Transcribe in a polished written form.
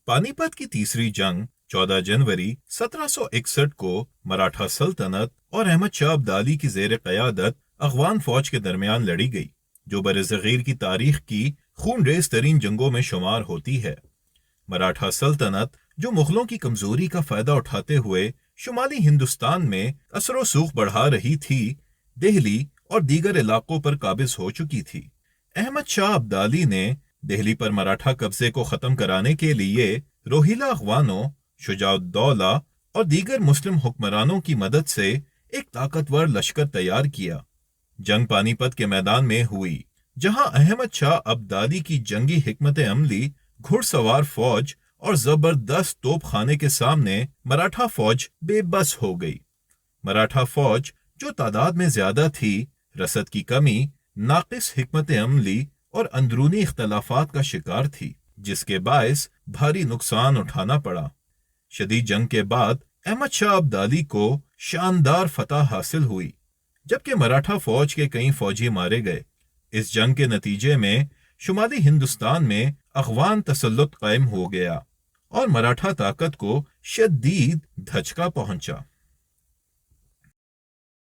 پانی پت کی تیسری جنگ 14 جنوری 1761 کو مراٹھا سلطنت اور احمد شاہ ابدالی کی زیر قیادت افغان فوج کے درمیان لڑی گئی، جو برصغیر کی تاریخ کی خون ریز ترین جنگوں میں شمار ہوتی ہے۔ مراٹھا سلطنت، جو مغلوں کی کمزوری کا فائدہ اٹھاتے ہوئے شمالی ہندوستان میں اثر و رسوخ بڑھا رہی تھی، دہلی اور دیگر علاقوں پر قابض ہو چکی تھی۔ احمد شاہ ابدالی نے دہلی پر مراٹھا قبضے کو ختم کرانے کے لیے روہیلا افغانوں، شجاع الدولہ اور دیگر مسلم حکمرانوں کی مدد سے ایک طاقتور لشکر تیار کیا۔ جنگ پانی پت کے میدان میں ہوئی، جہاں احمد شاہ ابدالی کی جنگی حکمت عملی، گھڑ سوار فوج اور زبردست توپ خانے کے سامنے مراٹھا فوج بے بس ہو گئی۔ مراٹھا فوج، جو تعداد میں زیادہ تھی، رسد کی کمی، ناقص حکمت عملی اور اندرونی اختلافات کا شکار تھی، جس کے باعث بھاری نقصان اٹھانا پڑا۔ شدید جنگ کے بعد احمد شاہ ابدالی کو شاندار فتح حاصل ہوئی، جبکہ مراٹھا فوج کے کئی فوجی مارے گئے۔ اس جنگ کے نتیجے میں شمالی ہندوستان میں افغان تسلط قائم ہو گیا اور مراٹھا طاقت کو شدید دھچکا پہنچا۔